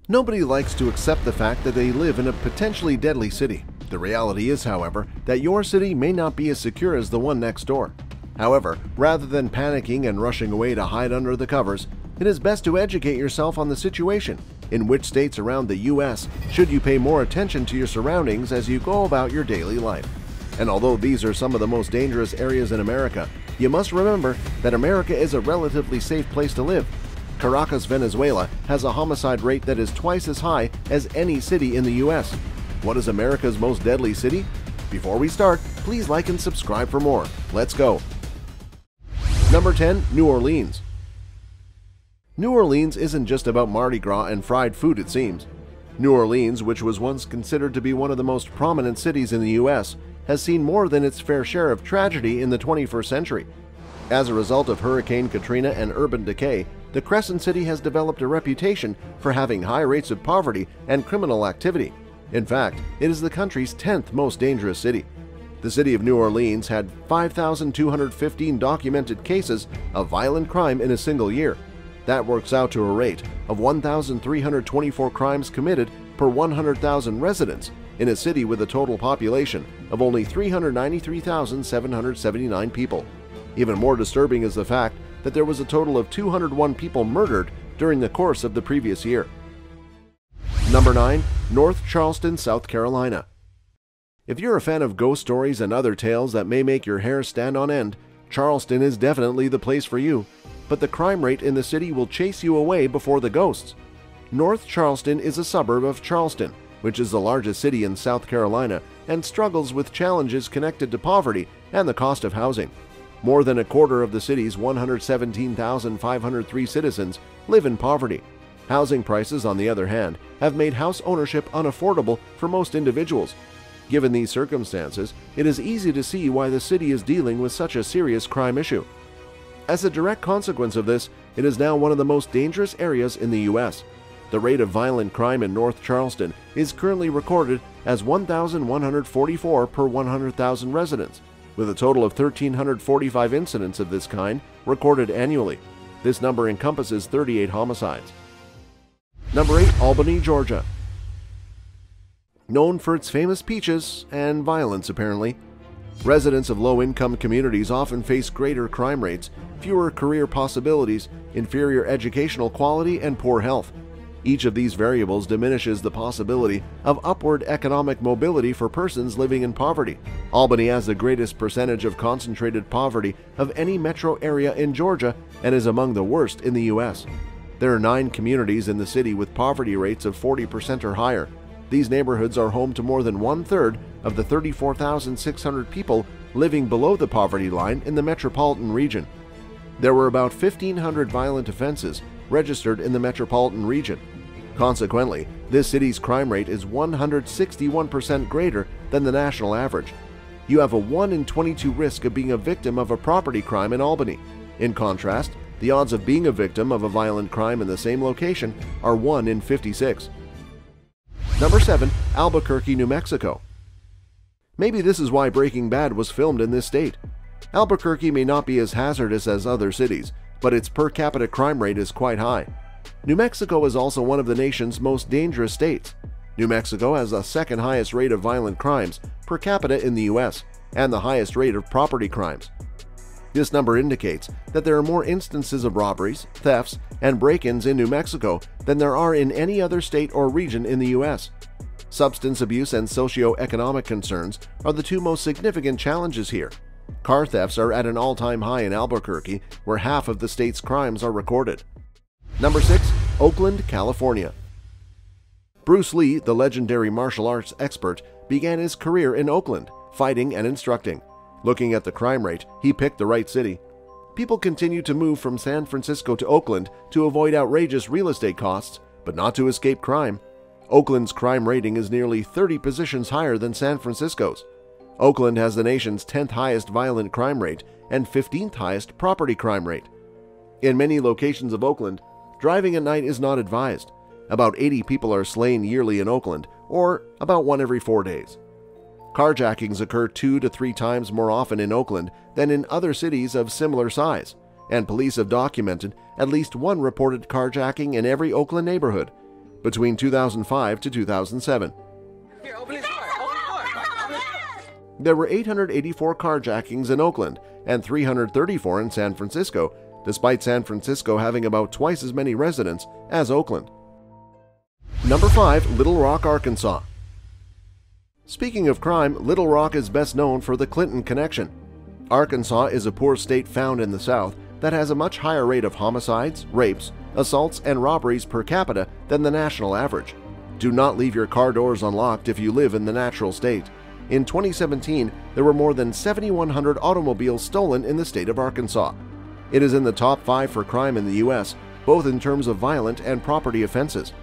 Nobody likes to accept the fact that they live in a potentially deadly city. The reality is, however, that your city may not be as secure as the one next door. However, rather than panicking and rushing away to hide under the covers, it is best to educate yourself on the situation. In which states around the U.S. should you pay more attention to your surroundings as you go about your daily life? And although these are some of the most dangerous areas in America, you must remember that America is a relatively safe place to live. Caracas, Venezuela has a homicide rate that is twice as high as any city in the U.S. What is America's most deadly city? Before we start, please like and subscribe for more. Let's go. Number 10. New Orleans. New Orleans isn't just about Mardi Gras and fried food, it seems. New Orleans, which was once considered to be one of the most prominent cities in the U.S., has seen more than its fair share of tragedy in the 21st century. As a result of Hurricane Katrina and urban decay, the Crescent City has developed a reputation for having high rates of poverty and criminal activity. In fact, it is the country's 10th most dangerous city. The city of New Orleans had 5,215 documented cases of violent crime in a single year. That works out to a rate of 1,324 crimes committed per 100,000 residents in a city with a total population of only 393,779 people. Even more disturbing is the fact that there was a total of 201 people murdered during the course of the previous year. Number 9. North Charleston, South Carolina. If you're a fan of ghost stories and other tales that may make your hair stand on end, Charleston is definitely the place for you. But the crime rate in the city will chase you away before the ghosts. North Charleston is a suburb of Charleston, which is the largest city in South Carolina and struggles with challenges connected to poverty and the cost of housing. More than a quarter of the city's 117,503 citizens live in poverty. Housing prices, on the other hand, have made house ownership unaffordable for most individuals. Given these circumstances, it is easy to see why the city is dealing with such a serious crime issue. As a direct consequence of this, it is now one of the most dangerous areas in the U.S. The rate of violent crime in North Charleston is currently recorded as 1,144 per 100,000 residents, with a total of 1,345 incidents of this kind recorded annually. This number encompasses 38 homicides. Number 8. Albany, Georgia. Known for its famous peaches and violence, apparently, residents of low-income communities often face greater crime rates, fewer career possibilities, inferior educational quality, and poor health. Each of these variables diminishes the possibility of upward economic mobility for persons living in poverty. Albany has the greatest percentage of concentrated poverty of any metro area in Georgia and is among the worst in the U.S. There are 9 communities in the city with poverty rates of 40% or higher. These neighborhoods are home to more than 1/3 of the 34,600 people living below the poverty line in the metropolitan region. There were about 1,500 violent offenses registered in the metropolitan region. Consequently, this city's crime rate is 161% greater than the national average. You have a 1 in 22 risk of being a victim of a property crime in Albany. In contrast, the odds of being a victim of a violent crime in the same location are 1 in 56. Number 7. Albuquerque, New Mexico. Maybe this is why Breaking Bad was filmed in this state. Albuquerque may not be as hazardous as other cities, but its per capita crime rate is quite high. New Mexico is also one of the nation's most dangerous states. New Mexico has the second highest rate of violent crimes per capita in the U.S. and the highest rate of property crimes. This number indicates that there are more instances of robberies, thefts, and break-ins in New Mexico than there are in any other state or region in the U.S. Substance abuse and socioeconomic concerns are the 2 most significant challenges here. Car thefts are at an all-time high in Albuquerque, where half of the state's crimes are recorded. Number 6. Oakland, California. Bruce Lee, the legendary martial arts expert, began his career in Oakland, fighting and instructing. Looking at the crime rate, he picked the right city. People continue to move from San Francisco to Oakland to avoid outrageous real estate costs, but not to escape crime. Oakland's crime rating is nearly 30 positions higher than San Francisco's. Oakland has the nation's 10th highest violent crime rate and 15th highest property crime rate. In many locations of Oakland, driving at night is not advised. About 80 people are slain yearly in Oakland, or about 1 every 4 days. Carjackings occur 2 to 3 times more often in Oakland than in other cities of similar size, and police have documented at least 1 reported carjacking in every Oakland neighborhood. between 2005 to 2007. There were 884 carjackings in Oakland and 334 in San Francisco, despite San Francisco having about twice as many residents as Oakland. Number 5. Little Rock, Arkansas. Speaking of crime, Little Rock is best known for the Clinton connection. Arkansas is a poor state found in the South that has a much higher rate of homicides, rapes, assaults, and robberies per capita than the national average. Do not leave your car doors unlocked if you live in the natural state. In 2017, there were more than 7,100 automobiles stolen in the state of Arkansas. It is in the top 5 for crime in the U.S., both in terms of violent and property offenses.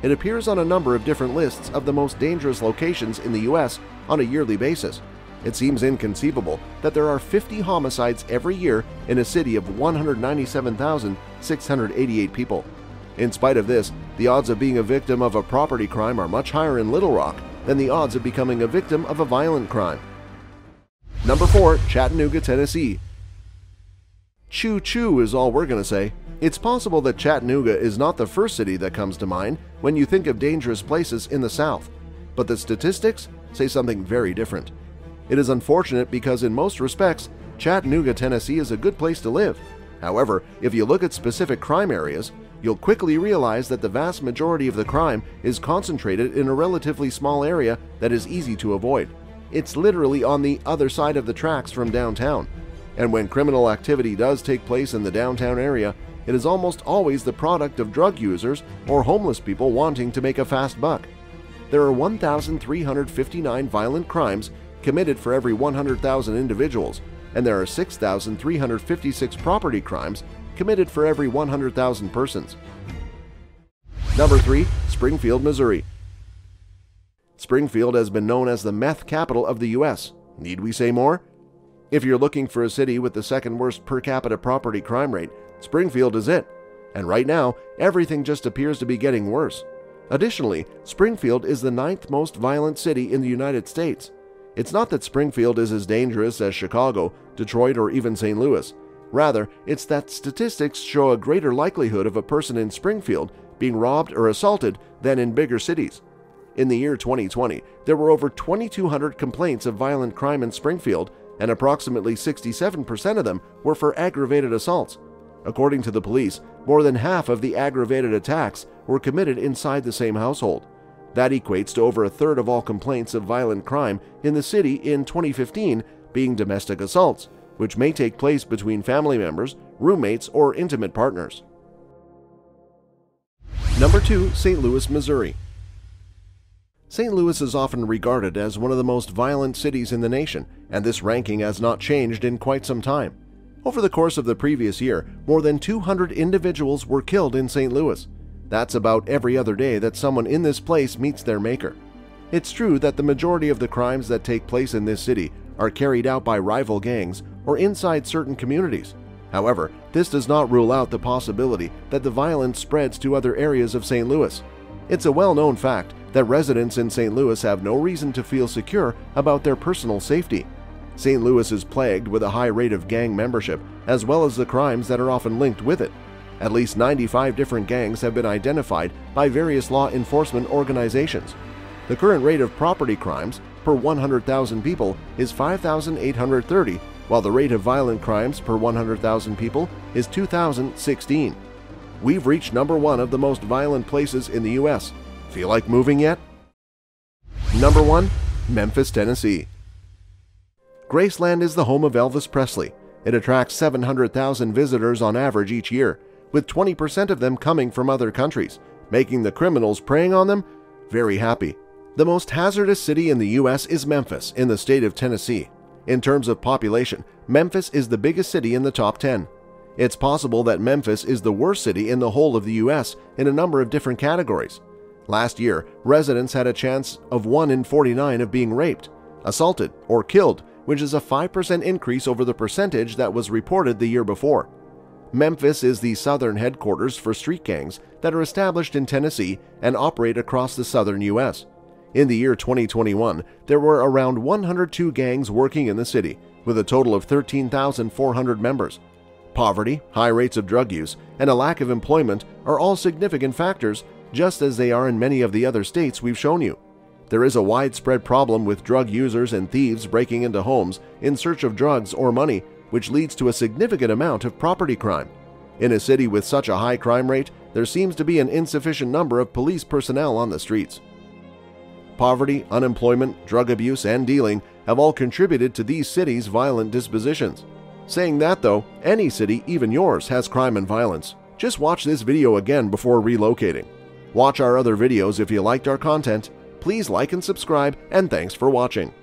It appears on a number of different lists of the most dangerous locations in the U.S. on a yearly basis. It seems inconceivable that there are 50 homicides every year in a city of 197,688 people. In spite of this, the odds of being a victim of a property crime are much higher in Little Rock than the odds of becoming a victim of a violent crime. Number 4. Chattanooga, Tennessee. Choo-choo is all we're going to say. It's possible that Chattanooga is not the first city that comes to mind when you think of dangerous places in the South, but the statistics say something very different. It is unfortunate because in most respects, Chattanooga, Tennessee is a good place to live. However, if you look at specific crime areas, you'll quickly realize that the vast majority of the crime is concentrated in a relatively small area that is easy to avoid. It's literally on the other side of the tracks from downtown. And when criminal activity does take place in the downtown area, it is almost always the product of drug users or homeless people wanting to make a fast buck. There are 1,359 violent crimes committed for every 100,000 individuals, and there are 6,356 property crimes committed for every 100,000 persons. Number 3. Springfield, Missouri. Springfield has been known as the meth capital of the U.S. Need we say more? If you're looking for a city with the second worst per capita property crime rate, Springfield is it. And right now, everything just appears to be getting worse. Additionally, Springfield is the 9th most violent city in the United States. It's not that Springfield is as dangerous as Chicago, Detroit, or even St. Louis. Rather, it's that statistics show a greater likelihood of a person in Springfield being robbed or assaulted than in bigger cities. In the year 2020, there were over 2,200 complaints of violent crime in Springfield, and approximately 67% of them were for aggravated assaults. According to the police, more than half of the aggravated attacks were committed inside the same household. That equates to over a third of all complaints of violent crime in the city in 2015 being domestic assaults, which may take place between family members, roommates, or intimate partners. Number 2. St. Louis, Missouri. St. Louis is often regarded as one of the most violent cities in the nation, and this ranking has not changed in quite some time. Over the course of the previous year, more than 200 individuals were killed in St. Louis. That's about every other day that someone in this place meets their maker. It's true that the majority of the crimes that take place in this city are carried out by rival gangs or inside certain communities. However, this does not rule out the possibility that the violence spreads to other areas of St. Louis. It's a well-known fact that residents in St. Louis have no reason to feel secure about their personal safety. St. Louis is plagued with a high rate of gang membership, as well as the crimes that are often linked with it. At least 95 different gangs have been identified by various law enforcement organizations. The current rate of property crimes per 100,000 people is 5,830, while the rate of violent crimes per 100,000 people is 2,016. We've reached number 1 of the most violent places in the U.S. Feel like moving yet? Number 1. Memphis, Tennessee. Graceland is the home of Elvis Presley. It attracts 700,000 visitors on average each year, with 20% of them coming from other countries, making the criminals preying on them very happy. The most hazardous city in the U.S. is Memphis, in the state of Tennessee. In terms of population, Memphis is the biggest city in the top 10. It's possible that Memphis is the worst city in the whole of the U.S. in a number of different categories. Last year, residents had a chance of 1 in 49 of being raped, assaulted, or killed, which is a 5% increase over the percentage that was reported the year before. Memphis is the southern headquarters for street gangs that are established in Tennessee and operate across the southern U.S. In the year 2021, there were around 102 gangs working in the city, with a total of 13,400 members. Poverty, high rates of drug use, and a lack of employment are all significant factors just as they are in many of the other states we've shown you. There is a widespread problem with drug users and thieves breaking into homes in search of drugs or money, which leads to a significant amount of property crime. In a city with such a high crime rate, there seems to be an insufficient number of police personnel on the streets. Poverty, unemployment, drug abuse, and dealing have all contributed to these cities' violent dispositions. Saying that though, any city, even yours, has crime and violence. Just watch this video again before relocating. Watch our other videos if you liked our content. Please like and subscribe, and thanks for watching.